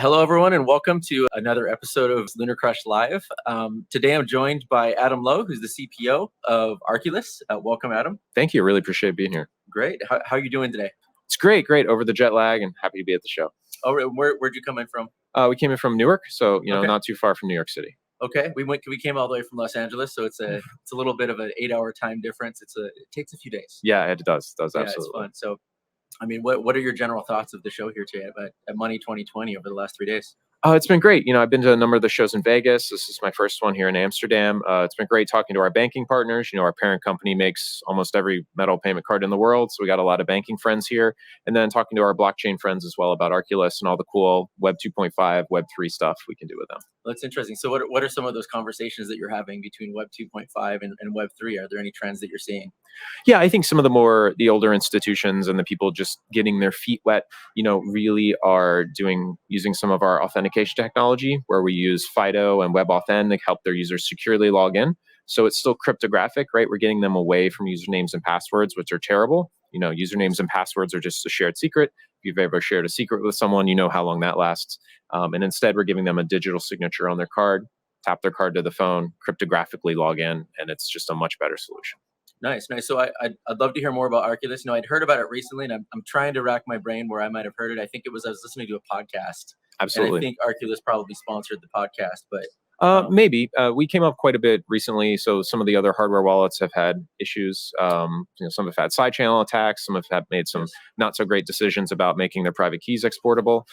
Hello, everyone, and welcome to another episode of LunarCrush Live. Today, I'm joined by Adam Lowe, who's the CTO of Arculus. Welcome, Adam. Thank you. I really appreciate being here. Great. How are you doing today? It's great. Over the jet lag, and happy to be at the show. Oh, where'd you come in from? We came in from Newark, so Okay. not too far from New York City. Okay, we came all the way from Los Angeles, so it's a little bit of an 8-hour time difference. It takes a few days. Yeah, it does. Yeah, Absolutely. it's fun. So, I mean, what are your general thoughts of the show here today at Money 2020 over the last 3 days? It's been great. I've been to a number of the shows in Vegas. This is my first one here in Amsterdam. It's been great talking to our banking partners. Our parent company makes almost every metal payment card in the world, so we got a lot of banking friends here. And then talking to our blockchain friends as well about Arculus and all the cool Web 2.5, Web 3 stuff we can do with them. Well, that's interesting. So what are some of those conversations that you're having between Web 2.5 and Web 3? Are there any trends that you're seeing? Yeah, I think some of the older institutions and the people just getting their feet wet, really are using some of our authentication technology where we use FIDO and WebAuthn to help their users securely log in. So it's still cryptographic, right? We're getting them away from usernames and passwords, which are terrible. Usernames and passwords are just a shared secret. If you've ever shared a secret with someone, you know how long that lasts. And instead, we're giving them a digital signature on their card, tap their card to the phone, cryptographically log in, and it's just a much better solution. Nice. So I'd love to hear more about Arculus. I'd heard about it recently, and I'm trying to rack my brain where I might have heard it. I think I was listening to a podcast. Absolutely. And I think Arculus probably sponsored the podcast, but maybe we came up quite a bit recently. So some of the other hardware wallets have had issues. Some have had side channel attacks. Some have made some not so great decisions about making their private keys exportable.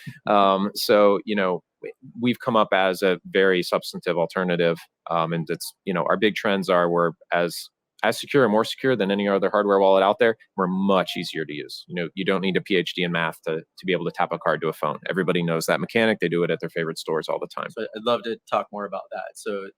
We've come up as a very substantive alternative, and it's our big trends are we're as secure and more secure than any other hardware wallet out there. We're much easier to use. You don't need a PhD in math to be able to tap a card to a phone. Everybody knows that mechanic. They do it at their favorite stores all the time. So I'd love to talk more about that. So,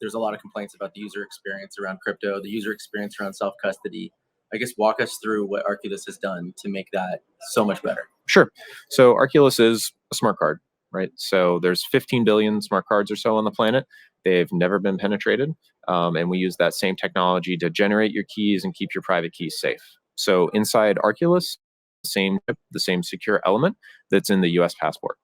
there's a lot of complaints about the user experience around crypto, the user experience around self-custody. I guess walk us through what Arculus has done to make that so much better. Sure. So Arculus is a smart card, right? So there's 15 billion smart cards or so on the planet. They've never been penetrated. And we use that same technology to generate your keys and keep your private keys safe. So inside Arculus, the same secure element that's in the US passport.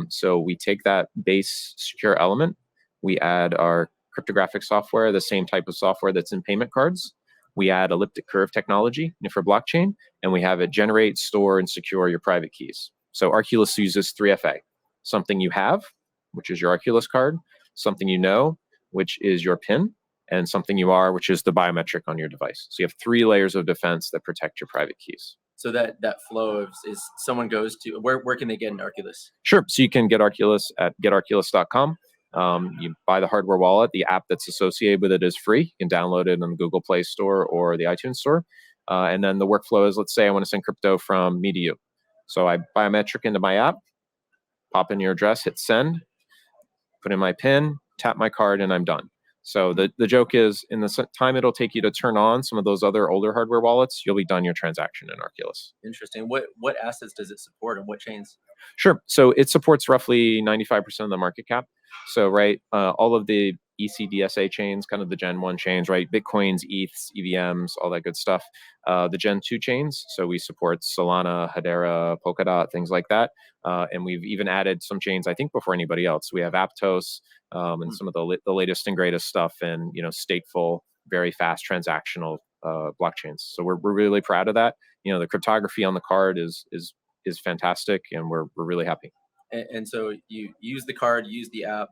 So we take that base secure element, we add our cryptographic software, the same type of software that's in payment cards. We add elliptic curve technology for blockchain, and we have it generate, store, and secure your private keys. So Arculus uses 3FA, something you have, which is your Arculus card, something you know, which is your PIN, and something you are, which is the biometric on your device. So you have 3 layers of defense that protect your private keys. So that flow is someone goes to, where can they get an Arculus? Sure. So you can get Arculus at getarculus.com. You buy the hardware wallet. The app that's associated with it is free. You can download it on the Google Play Store or the iTunes Store. And then the workflow is, let's say I want to send crypto from me to you. So I biometric into my app, pop in your address, hit send, put in my PIN, tap my card, and I'm done. So the joke is, in the time it'll take you to turn on some of those other older hardware wallets, you'll be done your transaction in Arculus. Interesting. What assets does it support and what chains? Sure. So it supports roughly 95% of the market cap. So all of the ECDSA chains, kind of the Gen 1 chains, right? Bitcoins, ETHs, EVMs, all that good stuff. The Gen 2 chains, so we support Solana, Hedera, Polkadot, things like that. And we've even added some chains, I think, before anybody else. We have Aptos and some of the latest and greatest stuff, and stateful, very fast transactional blockchains. So we're really proud of that. The cryptography on the card is fantastic, and we're really happy. And so you use the card, use the app.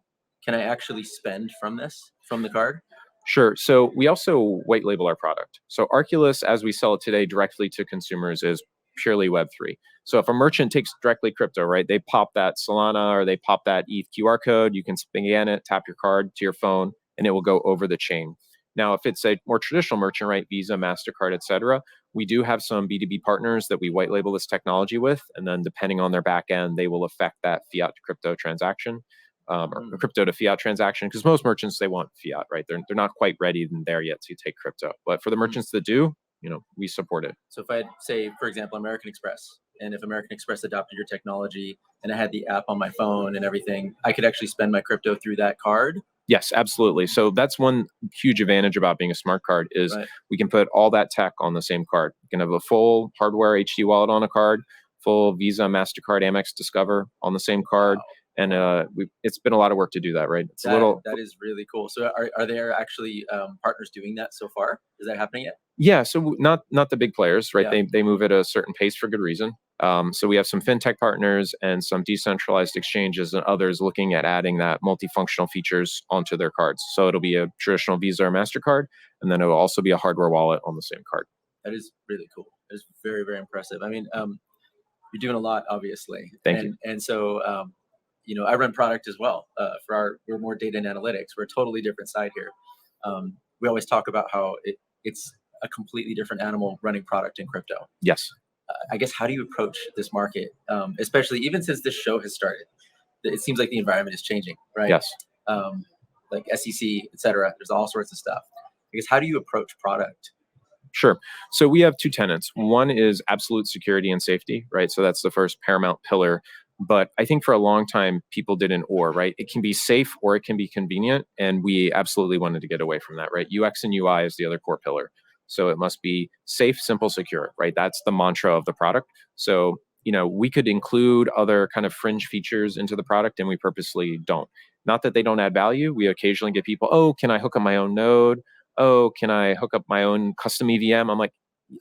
Can I actually spend from the card? Sure. So we also white label our product. So Arculus, as we sell it today directly to consumers, is purely Web3. So if a merchant takes directly crypto, right, they pop that Solana or they pop that ETH QR code, you can scan it, tap your card to your phone, and it will go over the chain. Now, if it's a more traditional merchant, right, Visa, MasterCard, et cetera, we do have some B2B partners that we white label this technology with, and then depending on their back end, they will affect that fiat to crypto transaction. Or crypto to fiat transaction, because most merchants, they want fiat, right? They're not quite ready and there yet to take crypto. But for the merchants that do, we support it. So if I had, say, for example, American Express, and if American Express adopted your technology and I had the app on my phone and everything, I could actually spend my crypto through that card? Yes, absolutely. So that's one huge advantage about being a smart card is we can put all that tech on the same card. You can have a full hardware HD wallet on a card, full Visa, MasterCard, Amex Discover on the same card. Wow. And it's been a lot of work to do that, right? It's That is really cool. So are there actually partners doing that so far? Is that happening yet? Yeah, so not the big players, right? Yeah. They move at a certain pace for good reason. So we have some fintech partners and some decentralized exchanges and others looking at adding that multifunctional features onto their cards. So it'll be a traditional Visa or MasterCard, and then it will also be a hardware wallet on the same card. That is really cool. It's very, very impressive. I mean, you're doing a lot, obviously. Thank you. And so, I run product as well. We're more data and analytics. We're a totally different side here. We always talk about how it's a completely different animal running product in crypto. Yes. I guess, how do you approach this market, especially even since this show has started? It seems like the environment is changing, right? Yes. Like SEC, et cetera. There's all sorts of stuff. I guess, how do you approach product? Sure. So we have two tenets. One is absolute security and safety, right? So that's the first paramount pillar. But I think for a long time, people did an or, right? It can be safe or it can be convenient. And we absolutely wanted to get away from that, right? UX and UI is the other core pillar. So it must be safe, simple, secure, right? That's the mantra of the product. So, we could include other kind of fringe features into the product, and we purposely don't. Not that they don't add value. We occasionally get people, oh, can I hook up my own node? Oh, can I hook up my own custom EVM? I'm like,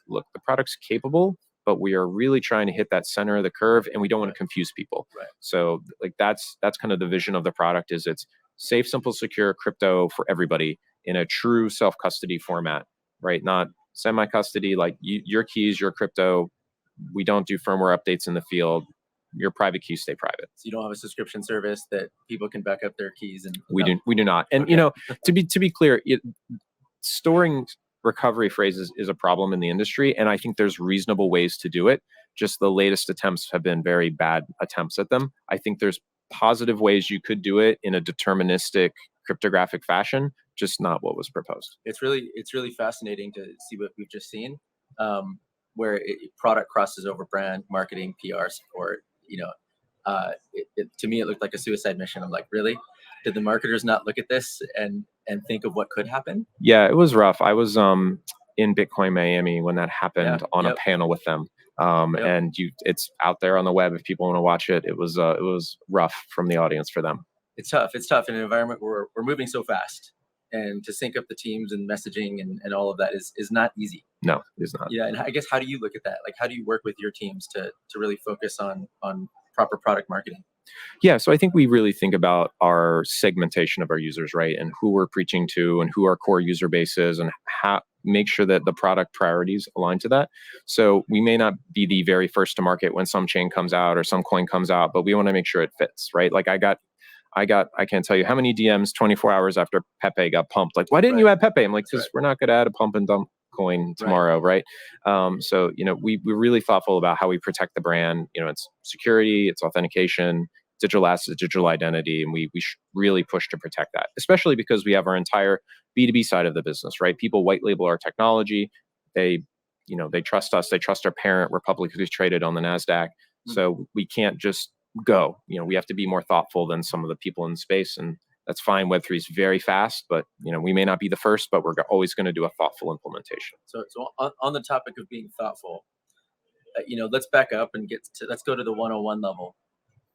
look, the product's capable, but we are really trying to hit that center of the curve, and we don't want to confuse people. Right. So like that's kind of the vision of the product, is it's safe, simple, secure crypto for everybody in a true self-custody format, right? Not semi-custody, like your keys, your crypto. We don't do firmware updates in the field. Your private keys stay private. So you don't have a subscription service that people can back up their keys and We do not. And Okay. to be clear, storing recovery phrases is a problem in the industry, and I think there's reasonable ways to do it. Just the latest attempts have been very bad attempts at them. I think there's positive ways you could do it in a deterministic cryptographic fashion, just not what was proposed. It's really fascinating to see what we've just seen, where product crosses over brand, marketing, PR support. To me, it looked like a suicide mission. I'm like, really? Did the marketers not look at this and think of what could happen? Yeah, it was rough. I was in Bitcoin Miami when that happened on a panel with them. And it's out there on the web if people want to watch it. It was rough from the audience for them. It's tough. It's tough in an environment where we're moving so fast, and to sync up the teams and messaging and all of that is not easy. No, it's not. Yeah, and I guess, how do you look at that? Like, how do you work with your teams to really focus on proper product marketing? Yeah, so I think we really think about our segmentation of our users, right? And who we're preaching to and who our core user base is, and how make sure that the product priorities align to that. So we may not be the very first to market when some chain comes out or some coin comes out, but we want to make sure it fits, right? Like I can't tell you how many DMs 24 hours after Pepe got pumped. Like, why didn't you add Pepe? I'm like, because we're not going to add a pump and dump coin tomorrow, right? So, we're really thoughtful about how we protect the brand. It's security, it's authentication, digital assets, digital identity, and we really push to protect that, especially because we have our entire B2B side of the business, right? People white label our technology. They trust us. They trust our parent. We're publicly traded on the NASDAQ. So we can't just go. We have to be more thoughtful than some of the people in the space, and that's fine. Web3 is very fast, but we may not be the first, but we're always going to do a thoughtful implementation. So on the topic of being thoughtful, let's back up and let's go to the 101 level.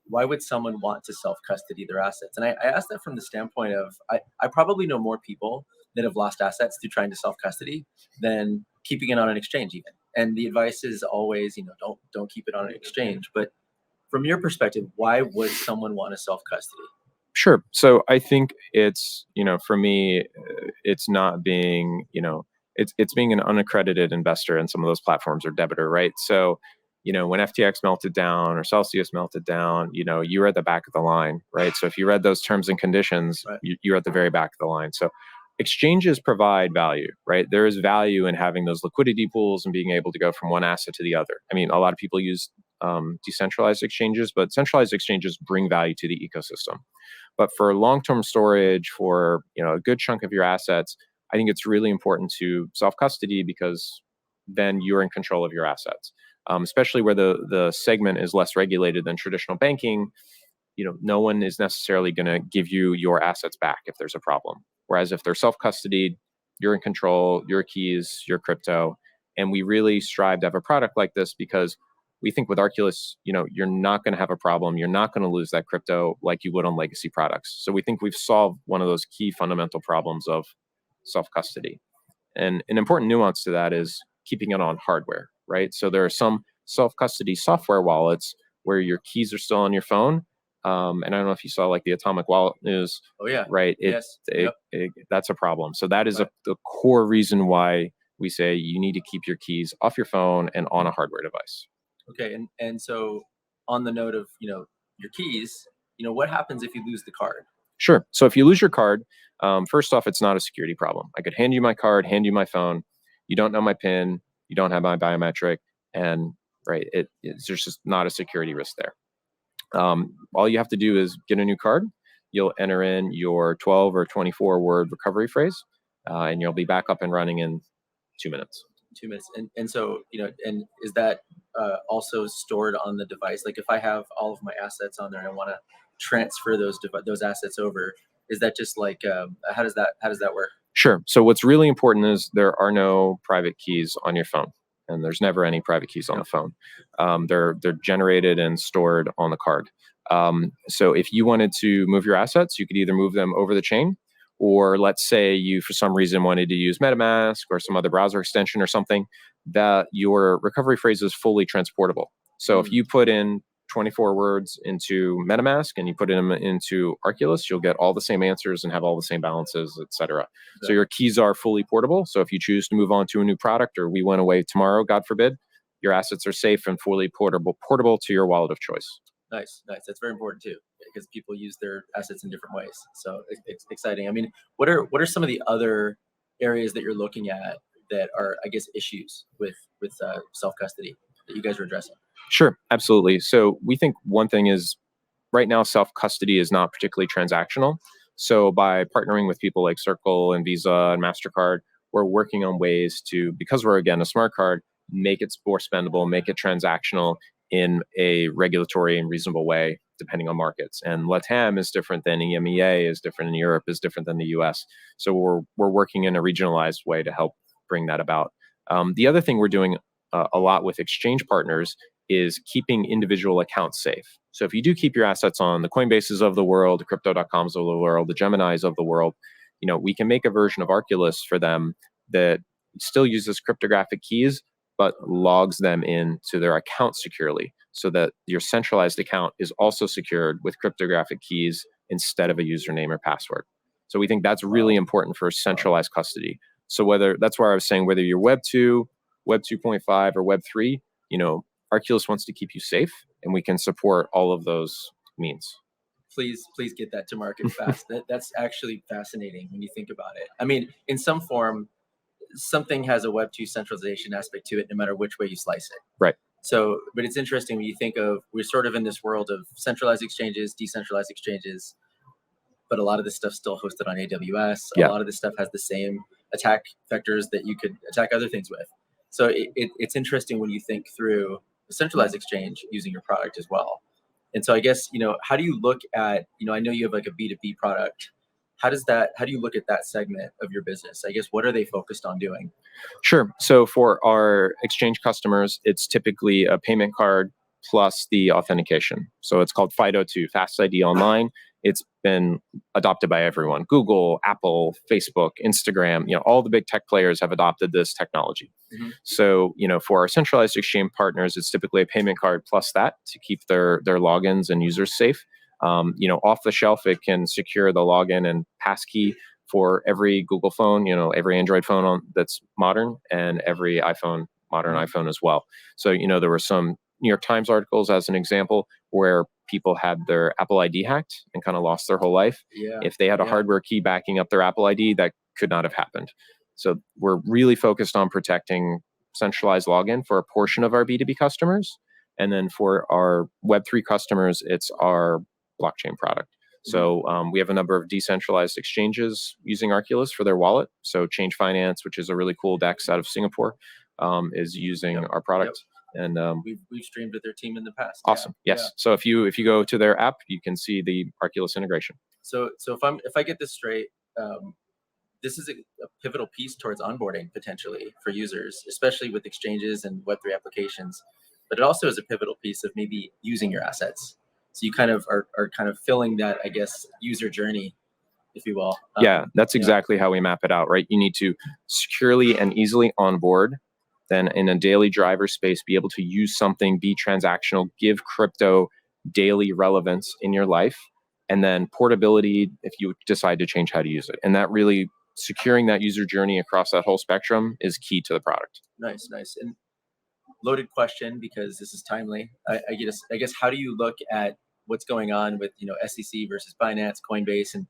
Why would someone want to self-custody their assets? And I asked that from the standpoint of, I probably know more people that have lost assets through trying to self-custody than keeping it on an exchange even. And the advice is always, don't keep it on an exchange. But from your perspective, why would someone want to self-custody? Sure. So I think it's, for me, it's not being, it's being an unaccredited investor in some of those platforms or debitor, right? So, when FTX melted down or Celsius melted down, you were at the back of the line, right? So if you read those terms and conditions, you're at the very back of the line. So exchanges provide value, right? There is value in having those liquidity pools and being able to go from one asset to the other. I mean, a lot of people use decentralized exchanges, but centralized exchanges bring value to the ecosystem. But for long-term storage, for a good chunk of your assets, I think it's really important to self-custody, because then you're in control of your assets. Especially where the segment is less regulated than traditional banking. No one is necessarily going to give you your assets back if there's a problem. Whereas if they're self-custodied, you're in control, your keys, your crypto. And we really strive to have a product like this because we think with Arculus, you're not going to have a problem. You're not going to lose that crypto like you would on legacy products. So we think we've solved one of those key fundamental problems of self-custody. And an important nuance to that is keeping it on hardware, right? So there are some self-custody software wallets where your keys are still on your phone. And I don't know if you saw like the Atomic Wallet news. Oh yeah. Right. Yes. That's a problem. So that is Right. the core reason why we say you need to keep your keys off your phone and on a hardware device. Okay. And so on the note of, your keys, what happens if you lose the card? Sure. So if you lose your card, first off, it's not a security problem. I could hand you my card, hand you my phone. You don't know my PIN. You don't have my biometric. And right, there's just not a security risk there. All you have to do is get a new card. You'll enter in your 12 or 24 word recovery phrase, and you'll be back up and running in 2 minutes. 2 minutes. And so, and is that also stored on the device? Like if I have all of my assets on there and I want to transfer those assets over, is that just like, how does that work? Sure. So what's really important is there are no private keys on your phone, and there's never any private keys on the phone. They're generated and stored on the card. So if you wanted to move your assets, you could either move them over the chain, or let's say you, for some reason, wanted to use MetaMask or some other browser extension or something, that your recovery phrase is fully transportable. So if you put in 24 words into MetaMask and you put them into Arculus, you'll get all the same answers and have all the same balances, et cetera. So your keys are fully portable. So if you choose to move on to a new product, or we went away tomorrow, God forbid, your assets are safe and fully portable to your wallet of choice. Nice. That's very important too, because people use their assets in different ways. So it's exciting. I mean, what are some of the other areas that you're looking at that are, I guess, issues with self-custody that you guys are addressing? Sure, absolutely. So we think one thing is right now, self-custody is not particularly transactional. So by partnering with people like Circle and Visa and MasterCard, we're working on ways to, because we're, again, a smart card, make it more spendable, make it transactional in a regulatory and reasonable way, depending on markets. And LATAM is different than EMEA, is different in Europe, is different than the US. So we're working in a regionalized way to help bring that about. The other thing we're doing a lot with exchange partners is keeping individual accounts safe. So if you do keep your assets on the Coinbases of the world, the Crypto.coms of the world, the Geminis of the world, we can make a version of Arculus for them that still uses cryptographic keys, but logs them into their account securely, so that your centralized account is also secured with cryptographic keys instead of a username or password. So we think that's really important for centralized custody. So that's why I was saying, whether you're Web 2, Web 2.5, or Web 3, Arculus wants to keep you safe, and we can support all of those means. Please get that to market fast. That's actually fascinating when you think about it. I mean, in some form, something has a Web 2 centralization aspect to it, no matter which way you slice it. Right. So, but it's interesting when you think of, we're sort of in this world of centralized exchanges, decentralized exchanges, but a lot of this stuff's still hosted on AWS. A lot of this stuff has the same attack vectors that you could attack other things with. So it's interesting when you think through a centralized exchange using your product as well. And so I guess, how do you look at, I know you have like a B2B product. How do you look at that segment of your business? I guess, what are they focused on doing? Sure. So for our exchange customers, it's typically a payment card plus the authentication. So it's called FIDO2, Fast ID Online. It's been adopted by everyone. Google, Apple, Facebook, Instagram, all the big tech players have adopted this technology. Mm-hmm. So, for our centralized exchange partners, it's typically a payment card plus that to keep their logins and users safe. Off the shelf, it can secure the login and passkey for every Google phone, every Android phone that's modern, and every modern iPhone as well. So, there were some New York Times articles, as an example, where people had their Apple ID hacked and kind of lost their whole life. Yeah. If they had a hardware key backing up their Apple ID, that could not have happened. So we're really focused on protecting centralized login for a portion of our B2B customers. And then for our Web3 customers, it's our blockchain product. So we have a number of decentralized exchanges using Arculus for their wallet. So Change Finance, which is a really cool DEX out of Singapore, is using our product. Yep. And we've streamed with their team in the past. Awesome. Yeah. Yes. Yeah. So if you go to their app, you can see the Arculus integration. So if I get this straight, this is a pivotal piece towards onboarding potentially for users, especially with exchanges and Web3 applications. but it also is a pivotal piece of maybe using your assets. So you kind of are kind of filling that, I guess, user journey, if you will. Yeah, that's exactly how we map it out, right? You need to securely and easily onboard, then in a daily driver space, be able to use something, be transactional, give crypto daily relevance in your life, and then portability if you decide to change how to use it. And that really securing that user journey across that whole spectrum is key to the product. Nice. And loaded question, because this is timely. I guess, how do you look at what's going on with, SEC versus Binance, Coinbase, and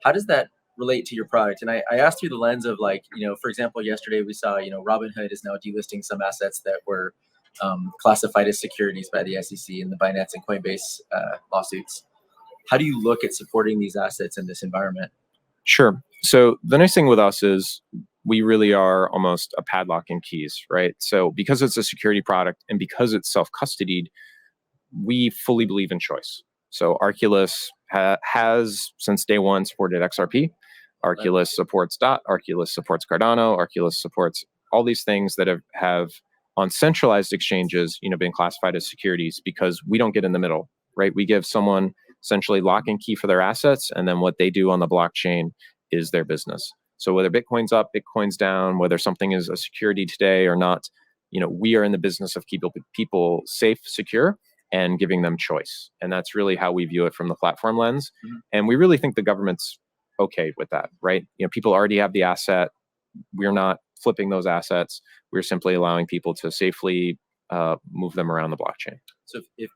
how does that relate to your product? And I asked through the lens of, like, for example, yesterday we saw, Robinhood is now delisting some assets that were classified as securities by the SEC in the Binance and Coinbase lawsuits. How do you look at supporting these assets in this environment? Sure. So the nice thing with us is we really are almost a padlock and keys, right? So because it's a security product and because it's self-custodied, we fully believe in choice. So Arculus has since day one supported XRP. Arculus supports DOT. Arculus supports Cardano. Arculus supports all these things that have on centralized exchanges, been classified as securities because we don't get in the middle, right? We give someone essentially lock and key for their assets, and then what they do on the blockchain is their business. So whether Bitcoin's up, Bitcoin's down, whether something is a security today or not, we are in the business of keeping people safe, secure, and giving them choice. And that's really how we view it from the platform lens. Mm-hmm. And we really think the government's okay with that, right? People already have the asset. We're not flipping those assets. We're simply allowing people to safely move them around the blockchain. So if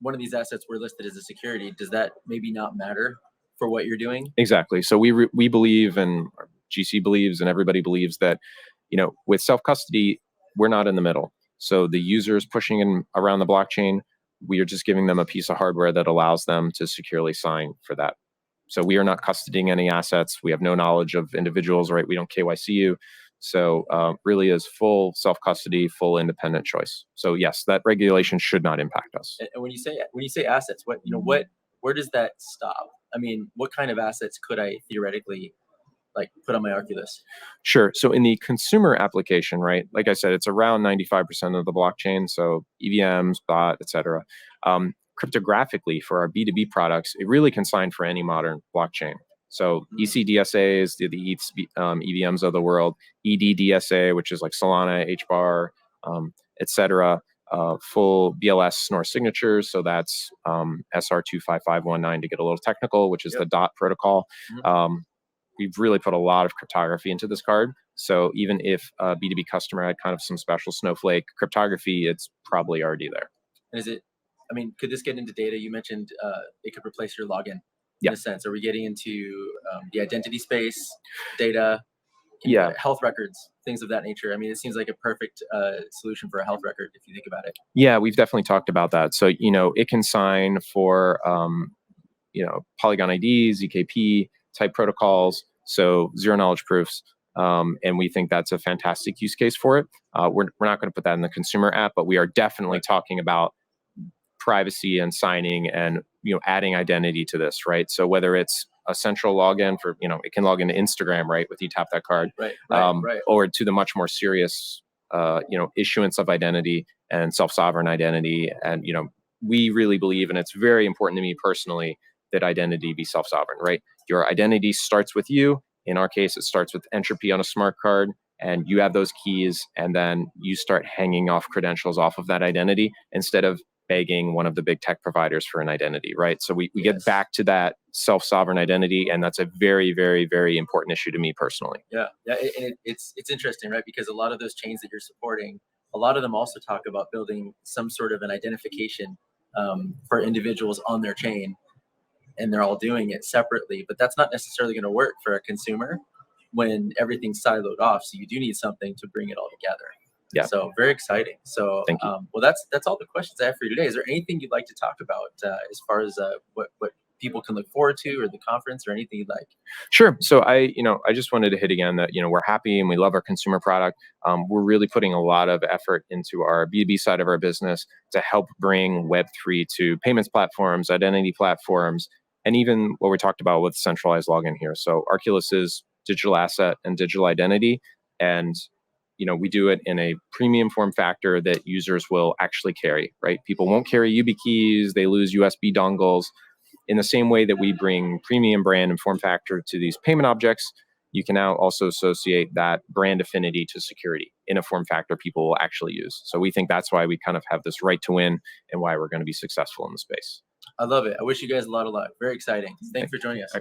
one of these assets were listed as a security, does that maybe not matter for what you're doing? Exactly. So we believe, and GC believes, and everybody believes that, with self-custody, we're not in the middle. So the users pushing in around the blockchain, we are just giving them a piece of hardware that allows them to securely sign for that. So we are not custodying any assets. We have no knowledge of individuals, right? We don't KYC you. So really is full self-custody, full independent choice. So yes, that regulation should not impact us. And when you say assets, where does that stop? I mean, what kind of assets could I theoretically put on my Arculus? Sure. So in the consumer application, right, like I said, it's around 95% of the blockchain. So EVMs, bot, et cetera. Cryptographically, for our B2B products, it really can sign for any modern blockchain. So ECDSAs, the ETH EVMs of the world, EDDSA, which is like Solana, HBAR, et cetera. Full BLS Schnorr signatures. So that's SR25519 to get a little technical, which is the DOT protocol. Mm-hmm. We've really put a lot of cryptography into this card. So even if a B2B customer had kind of some special snowflake cryptography, it's probably already there. And could this get into data? You mentioned it could replace your login in a sense. Are we getting into the identity space, data, health records, things of that nature? I mean, it seems like a perfect solution for a health record if you think about it. Yeah, we've definitely talked about that. So, it can sign for, Polygon ID, ZKP type protocols, so zero knowledge proofs. And we think that's a fantastic use case for it. We're not going to put that in the consumer app, but we are definitely talking about privacy and signing and, adding identity to this, right? So whether it's a central login for, it can log into Instagram, right? With you tap that card, right. Or to the much more serious, issuance of identity and self-sovereign identity. And, we really believe, and it's very important to me personally, that identity be self-sovereign, right? Your identity starts with you. In our case, it starts with entropy on a smart card, and you have those keys, and then you start hanging off credentials off of that identity instead of begging one of the big tech providers for an identity, right? So we get back to that self-sovereign identity, and that's a very, very, very important issue to me personally. Yeah, and it's interesting, right? Because a lot of those chains that you're supporting, a lot of them also talk about building some sort of an identification for individuals on their chain, and they're all doing it separately. But that's not necessarily going to work for a consumer when everything's siloed off. So you do need something to bring it all together. Yeah. So very exciting. So, thank you. Well, that's all the questions I have for you today. Is there anything you'd like to talk about as far as what people can look forward to, or the conference, or anything you'd like? Sure. So I just wanted to hit again that, we're happy and we love our consumer product. We're really putting a lot of effort into our B2B side of our business to help bring Web3 to payments platforms, identity platforms, and even what we talked about with centralized login here. So Arculus is digital asset and digital identity. And we do it in a premium form factor that users will actually carry, right? People won't carry YubiKeys, they lose USB dongles. In the same way that we bring premium brand and form factor to these payment objects, you can now also associate that brand affinity to security in a form factor people will actually use. So we think that's why we kind of have this right to win and why we're going to be successful in the space. I love it. I wish you guys a lot of luck. Very exciting. Thanks for joining us.